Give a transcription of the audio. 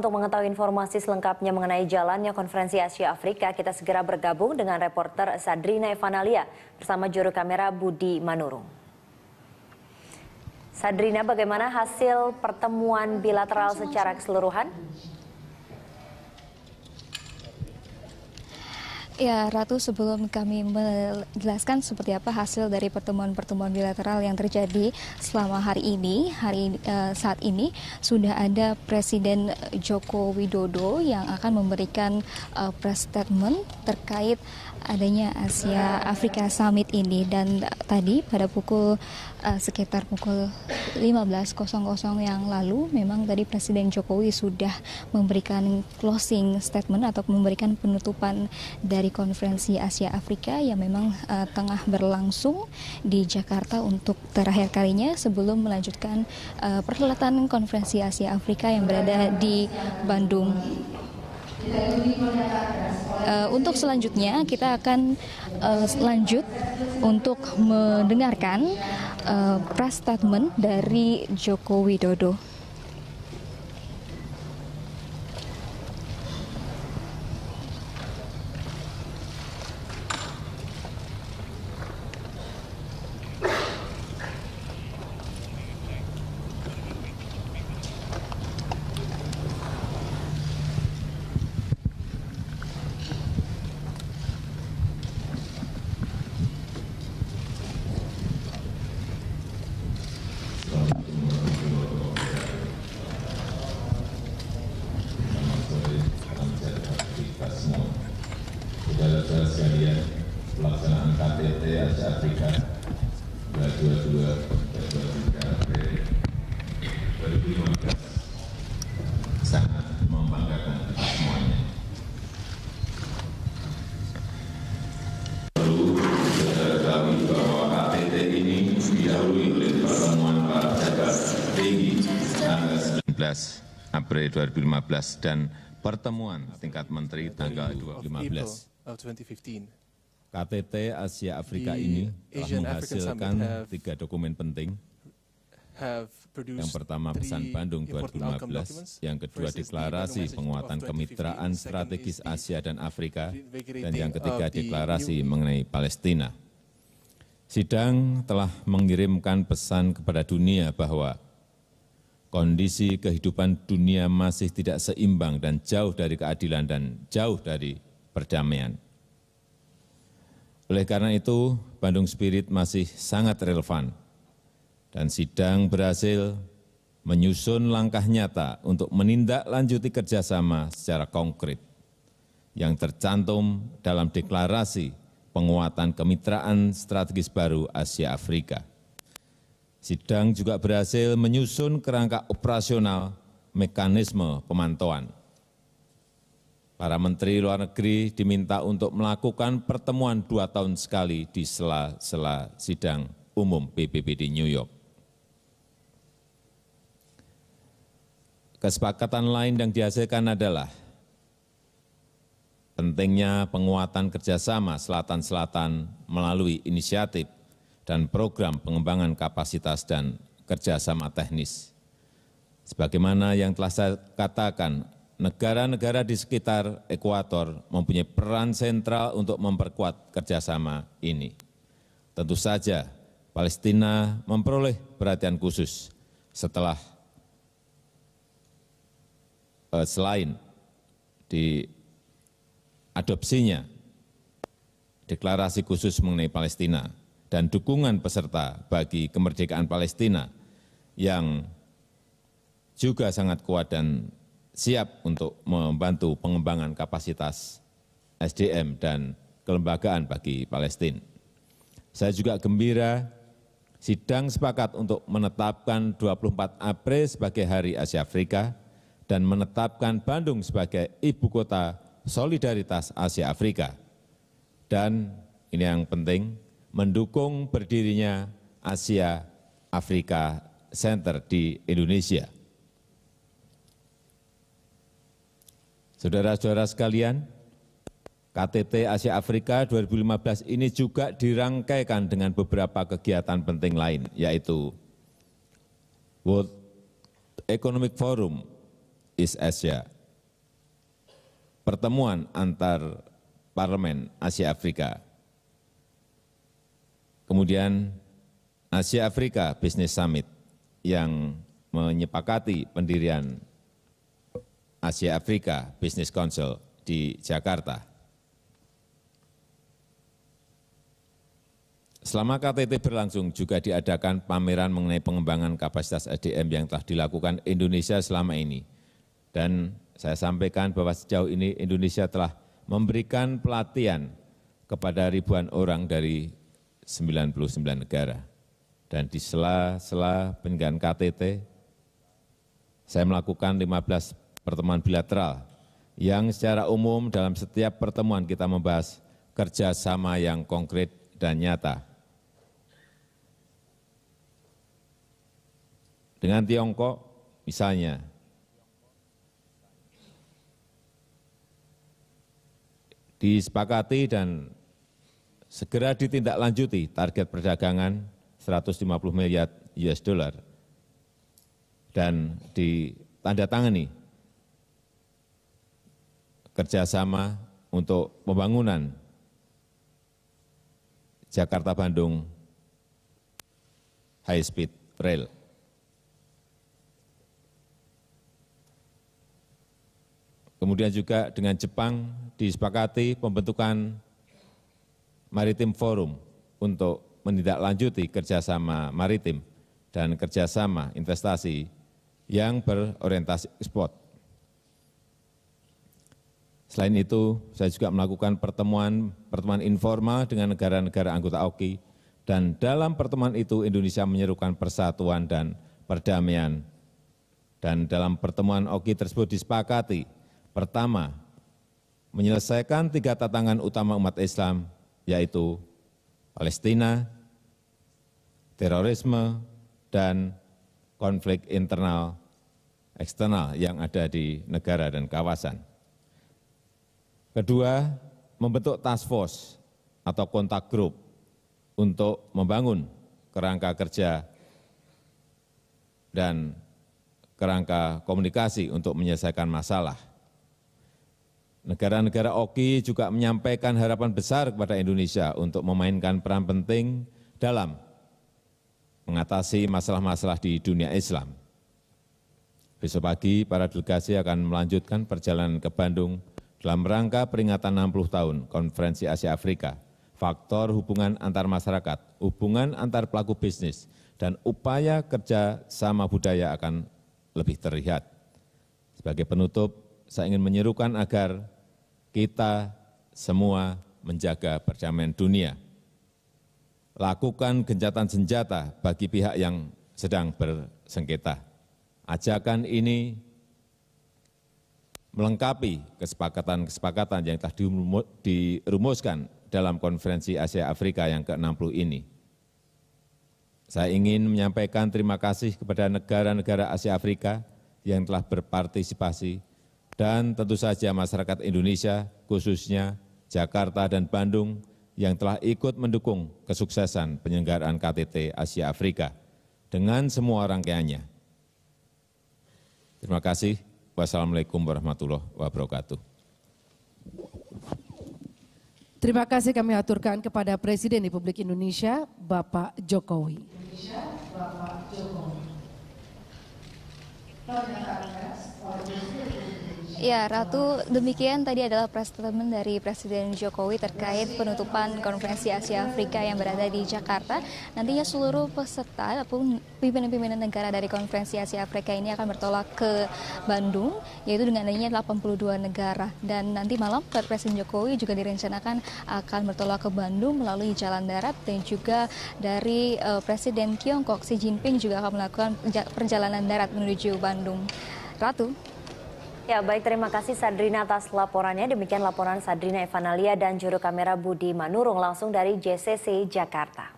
Untuk mengetahui informasi selengkapnya mengenai jalannya konferensi Asia Afrika, kita segera bergabung dengan reporter Sadrina Evanalia bersama juru kamera Budi Manurung. Sadrina, bagaimana hasil pertemuan bilateral secara keseluruhan? Ya, Ratu, sebelum kami menjelaskan seperti apa hasil dari pertemuan-pertemuan bilateral yang terjadi selama hari ini, saat ini sudah ada Presiden Joko Widodo yang akan memberikan press statement terkait adanya Asia Afrika Summit ini, dan tadi pada sekitar pukul 15.00 yang lalu memang tadi Presiden Jokowi sudah memberikan closing statement atau memberikan penutupan dari konferensi Asia Afrika yang memang tengah berlangsung di Jakarta untuk terakhir kalinya sebelum melanjutkan perhelatan konferensi Asia Afrika yang berada di Bandung. Untuk selanjutnya kita akan lanjut untuk mendengarkan press statement dari Joko Widodo. Saudara-saudara sekalian, pelaksanaan KTT Asia Afrika 22 23 April 2015 sangat membanggakan kita semuanya. Perlu saudara ketahui bahwa KTT ini didahului oleh pertemuan para pejabat tinggi tanggal 19 April 2015 dan pertemuan tingkat menteri tanggal 2015. KTT Asia Afrika ini telah menghasilkan 3 dokumen penting. Yang pertama pesan Bandung 2015, yang kedua deklarasi penguatan kemitraan strategis Asia dan Afrika, dan yang ketiga deklarasi mengenai Palestina. Sidang telah mengirimkan pesan kepada dunia bahwa kondisi kehidupan dunia masih tidak seimbang dan jauh dari keadilan dan jauh dari perdamaian. Oleh karena itu, Bandung Spirit masih sangat relevan dan sidang berhasil menyusun langkah nyata untuk menindaklanjuti kerjasama secara konkret yang tercantum dalam deklarasi penguatan kemitraan strategis baru Asia Afrika. Sidang juga berhasil menyusun kerangka operasional mekanisme pemantauan. Para menteri luar negeri diminta untuk melakukan pertemuan 2 tahun sekali di sela-sela sidang umum PBB di New York. Kesepakatan lain yang dihasilkan adalah pentingnya penguatan kerjasama Selatan-Selatan melalui inisiatif dan program pengembangan kapasitas dan kerjasama teknis. Sebagaimana yang telah saya katakan, negara-negara di sekitar ekuator mempunyai peran sentral untuk memperkuat kerjasama ini. Tentu saja, Palestina memperoleh perhatian khusus setelah selain diadopsinya deklarasi khusus mengenai Palestina dan dukungan peserta bagi kemerdekaan Palestina yang juga sangat kuat dan siap untuk membantu pengembangan kapasitas SDM dan kelembagaan bagi Palestina. Saya juga gembira sidang sepakat untuk menetapkan 24 April sebagai Hari Asia Afrika dan menetapkan Bandung sebagai ibu kota solidaritas Asia Afrika. Dan ini yang penting, mendukung berdirinya Asia Afrika Center di Indonesia. Saudara-saudara sekalian, KTT Asia Afrika 2015 ini juga dirangkaikan dengan beberapa kegiatan penting lain, yaitu World Economic Forum East Asia, pertemuan antar parlemen Asia Afrika, kemudian Asia Afrika Business Summit yang menyepakati pendirian Asia Afrika Business Council di Jakarta. Selama KTT berlangsung juga diadakan pameran mengenai pengembangan kapasitas SDM yang telah dilakukan Indonesia selama ini. Dan saya sampaikan bahwa sejauh ini Indonesia telah memberikan pelatihan kepada ribuan orang dari 99 negara. Dan di sela-sela penyelenggaraan KTT, saya melakukan 15 pertemuan bilateral yang secara umum dalam setiap pertemuan kita membahas kerjasama yang konkret dan nyata. Dengan Tiongkok misalnya, disepakati dan segera ditindaklanjuti target perdagangan 150 miliar US dollar dan ditandatangani kerjasama untuk pembangunan Jakarta-Bandung High Speed Rail. Kemudian juga dengan Jepang disepakati pembentukan Maritim Forum untuk menindaklanjuti kerjasama maritim dan kerjasama investasi yang berorientasi ekspor. Selain itu, saya juga melakukan pertemuan informal dengan negara-negara anggota AOKI, dan dalam pertemuan itu Indonesia menyerukan persatuan dan perdamaian. Dan dalam pertemuan AOKI tersebut disepakati, pertama, menyelesaikan 3 tantangan utama umat Islam, yaitu Palestina, terorisme, dan konflik internal eksternal yang ada di negara dan kawasan. Kedua, membentuk task force atau kontak grup untuk membangun kerangka kerja dan kerangka komunikasi untuk menyelesaikan masalah. Negara-negara AOKI juga menyampaikan harapan besar kepada Indonesia untuk memainkan peran penting dalam mengatasi masalah-masalah di dunia Islam. Besok pagi, para delegasi akan melanjutkan perjalanan ke Bandung dalam rangka peringatan 60 tahun Konferensi Asia Afrika, faktor hubungan antar masyarakat, hubungan antar pelaku bisnis, dan upaya kerja sama budaya akan lebih terlihat. Sebagai penutup, saya ingin menyerukan agar kita semua menjaga perdamaian dunia. Lakukan gencatan senjata bagi pihak yang sedang bersengketa. Ajakan ini melengkapi kesepakatan-kesepakatan yang telah dirumuskan dalam Konferensi Asia Afrika yang ke-60 ini. Saya ingin menyampaikan terima kasih kepada negara-negara Asia Afrika yang telah berpartisipasi, dan tentu saja masyarakat Indonesia, khususnya Jakarta dan Bandung, yang telah ikut mendukung kesuksesan penyelenggaraan KTT Asia Afrika dengan semua rangkaiannya. Terima kasih. Wassalamualaikum warahmatullahi wabarakatuh. Terima kasih kami aturkan kepada Presiden Republik Indonesia, Bapak Jokowi. Ya, Ratu, demikian tadi adalah statement dari Presiden Jokowi terkait penutupan Konferensi Asia Afrika yang berada di Jakarta. Nantinya seluruh peserta ataupun pimpinan-pimpinan negara dari Konferensi Asia Afrika ini akan bertolak ke Bandung, yaitu dengan adanya 82 negara. Dan nanti malam Presiden Jokowi juga direncanakan akan bertolak ke Bandung melalui jalan darat, dan juga dari Presiden Tiongkok Xi Jinping juga akan melakukan perjalanan darat menuju Bandung. Ratu. Ya, baik, terima kasih Sadrina atas laporannya. Demikian laporan Sadrina Evanalia dan juru kamera Budi Manurung langsung dari JCC Jakarta.